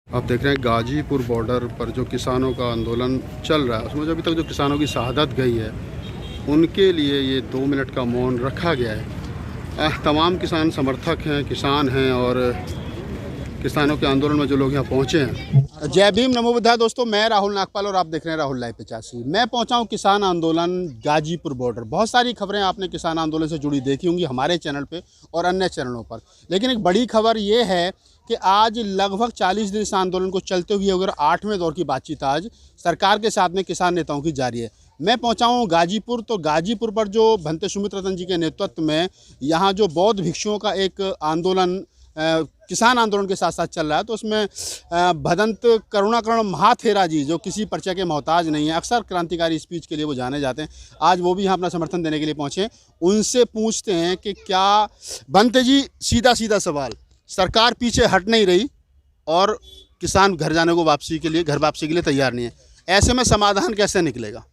आप देख रहे हैं गाजीपुर बॉर्डर पर जो किसानों का आंदोलन चल रहा है, उसमें जो अभी तक जो किसानों की शहादत गई है उनके लिए ये 2 मिनट का मौन रखा गया है। तमाम किसान समर्थक हैं, किसान हैं और किसानों के आंदोलन में जो लोग यहाँ पहुँचे हैं। जय भीम, नमो बुद्धाय। दोस्तों, मैं राहुल नागपाल और आप देख रहे हैं राहुल लाइव 85। मैं पहुँचा हूँ किसान आंदोलन गाजीपुर बॉर्डर। बहुत सारी खबरें आपने किसान आंदोलन से जुड़ी देखी होंगी हमारे चैनल पे और अन्य चैनलों पर, लेकिन एक बड़ी खबर ये है कि आज लगभग 40 दिन इस आंदोलन को चलते हुए अगर 8वें दौर की बातचीत आज सरकार के साथ में किसान नेताओं की जारी है। मैं पहुंचा हूं गाजीपुर, तो गाजीपुर पर जो भंते सुमित्र रतन जी के नेतृत्व में यहाँ जो बौद्ध भिक्षुओं का एक आंदोलन किसान आंदोलन के साथ साथ चल रहा है, तो उसमें भदंत करुणाकरण महाथेरा जी जो किसी परिचय के मोहताज नहीं है, अक्सर क्रांतिकारी स्पीच के लिए वो जाने जाते हैं, आज वो भी यहाँ अपना समर्थन देने के लिए पहुँचे। उनसे पूछते हैं कि क्या भंते जी, सीधा सीधा सवाल, सरकार पीछे हट नहीं रही और किसान घर जाने को घर वापसी के लिए तैयार नहीं है, ऐसे में समाधान कैसे निकलेगा?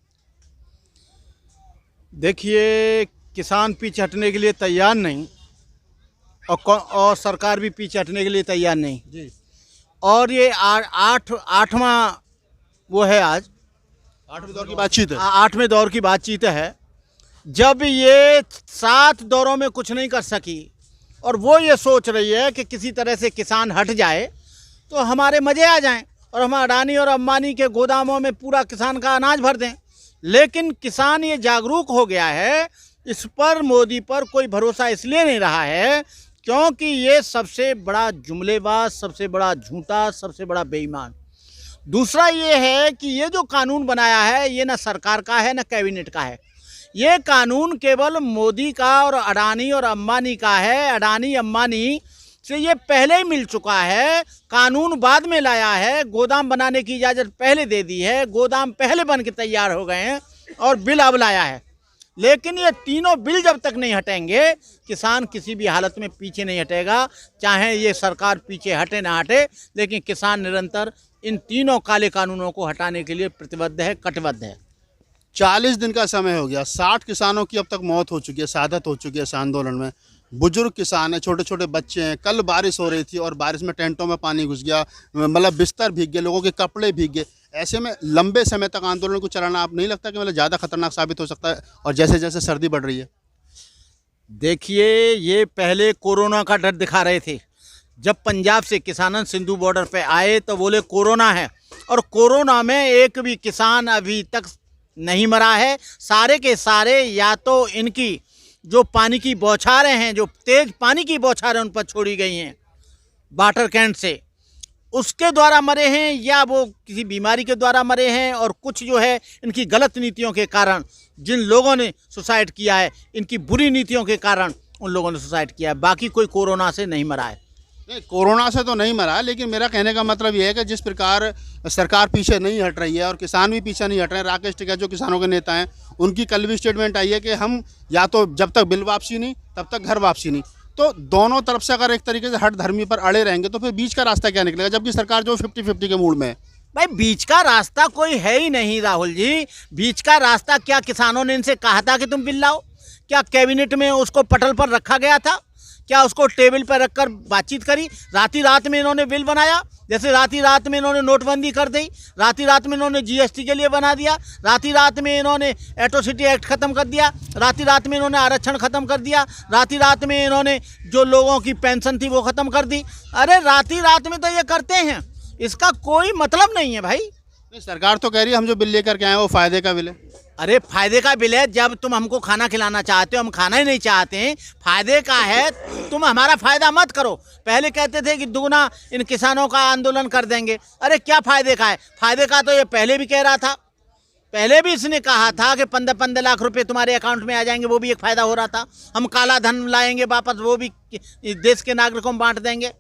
देखिए, किसान पीछे हटने के लिए तैयार नहीं और सरकार भी पीछे हटने के लिए तैयार नहीं जी। और ये आठवां वो है, आज 8वें दौर की बातचीत है। 8वें दौर की बातचीत है। जब ये 7 दौरों में कुछ नहीं कर सकी और वो ये सोच रही है कि किसी तरह से किसान हट जाए तो हमारे मज़े आ जाएं और हम अडानी और अंबानी के गोदामों में पूरा किसान का अनाज भर दें। लेकिन किसान ये जागरूक हो गया है, इस पर मोदी पर कोई भरोसा इसलिए नहीं रहा है क्योंकि ये सबसे बड़ा जुमलेबाज, सबसे बड़ा झूठा, सबसे बड़ा बेईमान। दूसरा ये है कि ये जो कानून बनाया है ये ना सरकार का है ना कैबिनेट का है, ये कानून केवल मोदी का और अडानी और अंबानी का है। अडानी अंबानी से ये पहले ही मिल चुका है, कानून बाद में लाया है, गोदाम बनाने की इजाज़त पहले दे दी है, गोदाम पहले बन के तैयार हो गए हैं और बिल अब लाया है। लेकिन ये तीनों बिल जब तक नहीं हटेंगे, किसान किसी भी हालत में पीछे नहीं हटेगा, चाहे ये सरकार पीछे हटे ना हटे, लेकिन किसान निरंतर इन तीनों काले कानूनों को हटाने के लिए प्रतिबद्ध है, कटिबद्ध है। 40 दिन का समय हो गया, 60 किसानों की अब तक मौत हो चुकी है, शहादत हो चुकी है इस आंदोलन में। बुजुर्ग किसान हैं, छोटे छोटे बच्चे हैं। कल बारिश हो रही थी और बारिश में टेंटों में पानी घुस गया, मतलब बिस्तर भीग गए, लोगों के कपड़े भीग गए। ऐसे में लंबे समय तक आंदोलन को चलाना आप नहीं लगता कि मतलब ज़्यादा खतरनाक साबित हो सकता है और जैसे जैसे सर्दी बढ़ रही है? देखिए, ये पहले कोरोना का डर दिखा रहे थे। जब पंजाब से किसान सिंधु बॉर्डर पे आए तो बोले कोरोना है, और कोरोना में एक भी किसान अभी तक नहीं मरा है। सारे के सारे या तो इनकी जो पानी की बौछारें हैं, जो तेज पानी की बौछारें उन पर छोड़ी गई हैं वाटर कैन से, उसके द्वारा मरे हैं, या वो किसी बीमारी के द्वारा मरे हैं। और कुछ जो है इनकी गलत नीतियों के कारण जिन लोगों ने सुसाइड किया है, इनकी बुरी नीतियों के कारण उन लोगों ने सुसाइड किया है। बाकी कोई कोरोना से नहीं मरा है। नहीं, कोरोना से तो नहीं मरा, लेकिन मेरा कहने का मतलब ये है कि जिस प्रकार सरकार पीछे नहीं हट रही है और किसान भी पीछे नहीं हट रहे हैं। राकेश टिकैत जो किसानों के नेता हैं, उनकी कल भी स्टेटमेंट आई है कि हम या तो जब तक बिल वापसी नहीं तब तक घर वापसी नहीं। तो दोनों तरफ से अगर एक तरीके से हट धर्मी पर अड़े रहेंगे तो फिर बीच का रास्ता क्या निकलेगा, जबकि सरकार जो 50-50 के मूड में है? भाई, बीच का रास्ता कोई है ही नहीं राहुल जी। बीच का रास्ता क्या किसानों ने इनसे कहा था कि तुम बिल लाओ? क्या कैबिनेट में उसको पटल पर रखा गया था? क्या उसको टेबल पर रखकर बातचीत करी? रात में इन्होंने बिल बनाया, जैसे रात में इन्होंने नोटबंदी कर दी, रात में इन्होंने जीएसटी के लिए बना दिया, रात में इन्होंने एट्रोसिटी एक्ट ख़त्म कर दिया, रात में इन्होंने आरक्षण ख़त्म कर दिया, रात में इन्होंने जो लोगों की पेंशन थी वो ख़त्म कर दी। अरे रात में तो ये करते हैं, इसका कोई मतलब नहीं है भाई। सरकार तो कह रही है हम जो बिल लेकर के आए वो फ़ायदे का बिल है। अरे फायदे का बिल है, जब तुम हमको खाना खिलाना चाहते हो, हम खाना ही नहीं चाहते हैं, फायदे का है, तुम हमारा फायदा मत करो। पहले कहते थे कि दुगना इन किसानों का आंदोलन कर देंगे। अरे क्या फायदे का है? फायदे का तो ये पहले भी कह रहा था, पहले भी इसने कहा था कि 15-15 लाख रुपए तुम्हारे अकाउंट में आ जाएंगे, वो भी एक फ़ायदा हो रहा था। हम काला धन लाएंगे वापस, वो भी देश के नागरिकों में बांट देंगे।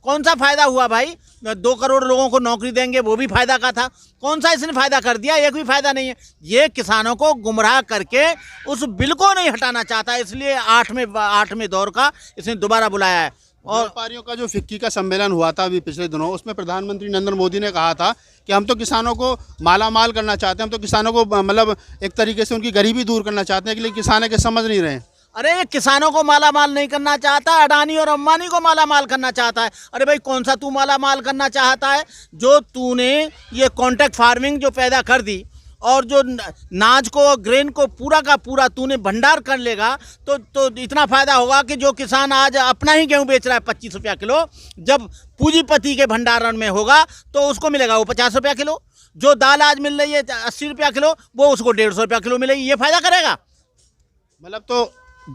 कौन सा फ़ायदा हुआ भाई? 2 करोड़ लोगों को नौकरी देंगे, वो भी फ़ायदा का था। कौन सा इसने फ़ायदा कर दिया? एक भी फ़ायदा नहीं है। ये किसानों को गुमराह करके उस बिल को नहीं हटाना चाहता, इसलिए 8वें दौर का इसने दोबारा बुलाया है। और व्यापारियों का जो फिक्की का सम्मेलन हुआ था अभी पिछले दिनों, उसमें प्रधानमंत्री नरेंद्र मोदी ने कहा था कि हम तो किसानों को माला माल करना चाहते हैं, हम तो किसानों को मतलब एक तरीके से उनकी गरीबी दूर करना चाहते हैं, लेकिन किसान के समझ नहीं रहे हैं। अरे ये किसानों को माला माल नहीं करना चाहता, अडानी और अंबानी को माला माल करना चाहता है। अरे भाई कौन सा तू माला माल करना चाहता है? जो तूने ये कॉन्ट्रैक्ट फार्मिंग जो पैदा कर दी और जो नाज को और ग्रेन को पूरा का पूरा तूने भंडार कर लेगा तो इतना फ़ायदा होगा कि जो किसान आज अपना ही गेहूँ बेच रहा है 25 रुपया किलो, जब पूंजीपति के भंडारण में होगा तो उसको मिलेगा वो 50 रुपया किलो। जो दाल आज मिल रही है 80 रुपया किलो, वो उसको 150 रुपया किलो मिलेगी। ये फ़ायदा करेगा? मतलब तो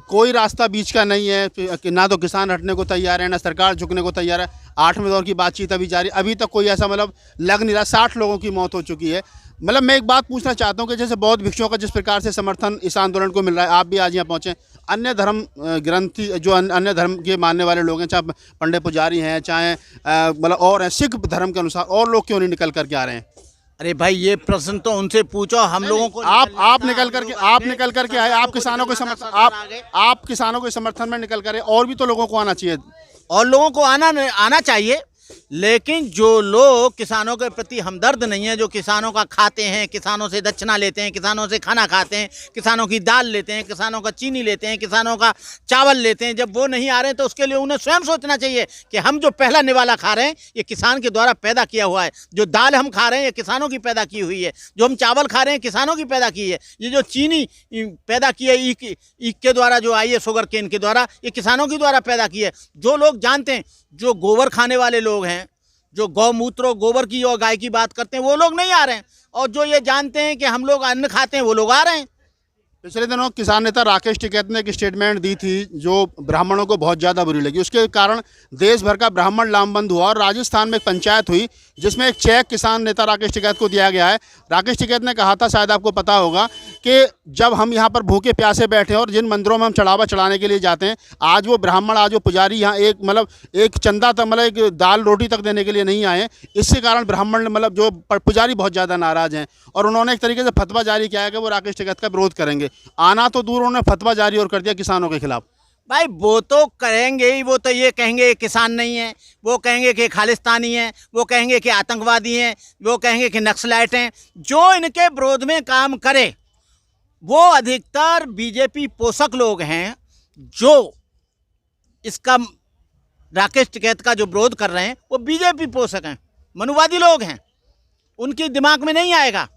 कोई रास्ता बीच का नहीं है कि ना तो किसान हटने को तैयार है, ना सरकार झुकने को तैयार है। 8वें दौर की बातचीत अभी जारी, अभी तक कोई ऐसा मतलब लग नहीं रहा। 60 लोगों की मौत हो चुकी है। मतलब मैं एक बात पूछना चाहता हूँ कि जैसे बौद्ध भिक्षुओं का जिस प्रकार से समर्थन इस आंदोलन को मिल रहा है, आप भी आज यहाँ पहुँचे, अन्य धर्म ग्रंथी जो अन्य धर्म के मानने वाले लोग हैं, चाहे पंडित पुजारी हैं, चाहे मतलब और हैं, सिख धर्म के अनुसार और लोग क्यों नहीं निकल करके आ रहे हैं? अरे भाई ये प्रश्न तो उनसे पूछो। हम लोगों को आप निकल करके आए, आप किसानों के समर्थन, आप किसानों के समर्थन में निकल कर आए, और भी तो लोगों को आना चाहिए। और लोगों को आना चाहिए, लेकिन जो लोग किसानों के प्रति हमदर्द नहीं है, जो किसानों का खाते हैं, किसानों से दक्षिणा लेते हैं, किसानों से खाना खाते हैं, किसानों की दाल लेते हैं, किसानों का चीनी लेते हैं, किसानों का चावल लेते हैं, जब वो नहीं आ रहे हैं तो उसके लिए उन्हें स्वयं सोचना चाहिए कि हम जो पहला निवाला खा रहे हैं ये किसान के द्वारा पैदा किया हुआ है। जो दाल हम खा रहे हैं ये किसानों की पैदा की हुई है। जो हम चावल खा रहे हैं किसानों की पैदा की है। ये जो चीनी पैदा की है ईख के द्वारा जो आई है, शुगर केन के द्वारा, ये किसानों के द्वारा पैदा की है। जो लोग जानते हैं, जो गोबर खाने वाले लोग हैं, जो गौमूत्र और गोबर की और गाय की बात करते हैं, वो लोग नहीं आ रहे हैं। और जो ये जानते हैं कि हम लोग अन्न खाते हैं, वो लोग आ रहे हैं। पिछले दिनों किसान नेता राकेश टिकैत ने एक स्टेटमेंट दी थी जो ब्राह्मणों को बहुत ज़्यादा बुरी लगी। उसके कारण देश भर का ब्राह्मण लामबंद हुआ और राजस्थान में एक पंचायत हुई जिसमें एक चेक किसान नेता राकेश टिकैत को दिया गया है। राकेश टिकैत ने कहा था, शायद आपको पता होगा, कि जब हम यहाँ पर भूखे प्यासे बैठे हैं और जिन मंदिरों में हम चढ़ावा चढ़ाने के लिए जाते हैं, आज वो ब्राह्मण, आज वो पुजारी यहाँ एक चंदा तक, मतलब एक दाल रोटी तक देने के लिए नहीं आए। इसके कारण ब्राह्मण, मतलब जो पुजारी, बहुत ज़्यादा नाराज़ हैं और उन्होंने एक तरीके से फतवा जारी किया है कि वो राकेश टिकैत का विरोध करेंगे। आना तो दूर, उन्होंने फतवा जारी और कर दिया किसानों के खिलाफ। भाई वो तो करेंगे ही, वो तो ये कहेंगे किसान नहीं है, वो कहेंगे कि खालिस्तानी है, वो कहेंगे कि आतंकवादी हैं, वो कहेंगे कि नक्सलाइट हैं। जो इनके विरोध में काम करे वो अधिकतर बीजेपी पोषक लोग हैं, जो इसका राकेश टिकैत का जो विरोध कर रहे हैं वो बीजेपी पोषक हैं, मनुवादी लोग हैं। उनके दिमाग में नहीं आएगा।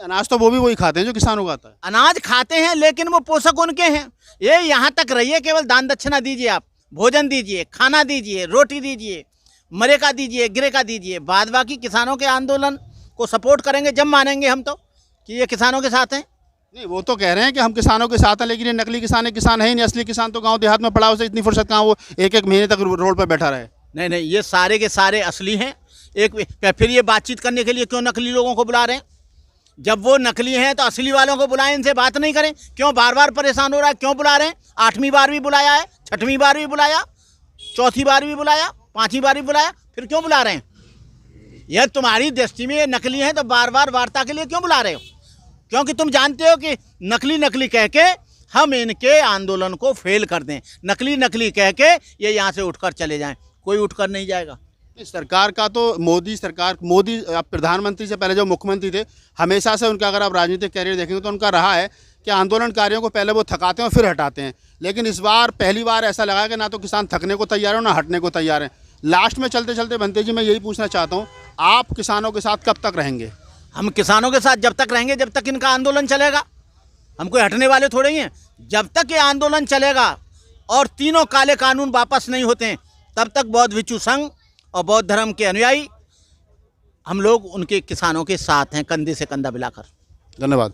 अनाज तो वो भी वही खाते हैं जो किसानों का आता है। अनाज खाते हैं, लेकिन वो पोषक उनके हैं। ये यहाँ तक रहिए, केवल दान दक्षिणा दीजिए, आप भोजन दीजिए, खाना दीजिए, रोटी दीजिए, मरे का दीजिए, गिरे का दीजिए। बाद बाकी किसानों के आंदोलन को सपोर्ट करेंगे जब मानेंगे हम तो कि ये किसानों के साथ हैं। नहीं, वो तो कह रहे हैं कि हम किसानों के साथ हैं, लेकिन ये नकली किसान है, किसान है ही नहीं। असली किसान तो गाँव देहात में पड़ा, उसे इतनी फुर्सत कहाँ वो एक महीने तक रोड पर बैठा रहे। नहीं, ये सारे के सारे असली हैं। फिर ये बातचीत करने के लिए क्यों नकली लोगों को बुला रहे हैं? जब वो नकली हैं तो असली वालों को बुलाएं, इनसे बात नहीं करें। क्यों बार बार परेशान हो रहा है? क्यों बुला रहे हैं? 8वीं बार भी बुलाया है, 6वीं बार भी बुलाया, 4थी बार भी बुलाया, 5वीं बार भी बुलाया, फिर क्यों बुला रहे हैं? यह तुम्हारी दृष्टि में ये नकली हैं तो बार बार वार्ता के लिए क्यों बुला रहे हो? क्योंकि तुम जानते हो कि नकली कह के हम इनके आंदोलन को फेल कर दें। नकली कह के ये यहाँ से उठकर चले जाएं। कोई उठकर नहीं जाएगा। सरकार का तो मोदी प्रधानमंत्री से पहले जो मुख्यमंत्री थे, हमेशा से उनका, अगर आप राजनीतिक कैरियर देखेंगे तो उनका रहा है कि आंदोलनकारियों को पहले वो थकाते हैं और फिर हटाते हैं। लेकिन इस बार पहली बार ऐसा लगा कि ना तो किसान थकने को तैयार है, ना हटने को तैयार है। लास्ट में चलते चलते बनते जी, मैं यही पूछना चाहता हूँ, आप किसानों के साथ कब तक रहेंगे? हम किसानों के साथ जब तक रहेंगे जब तक इनका आंदोलन चलेगा। हम कोई हटने वाले थोड़े ही हैं। जब तक ये आंदोलन चलेगा और तीनों काले कानून वापस नहीं होते हैं, तब तक बौद्ध भिक्षु संघ और बौद्ध धर्म के अनुयायी हम लोग उनके किसानों के साथ हैं, कंधे से कंधा मिलाकर। धन्यवाद।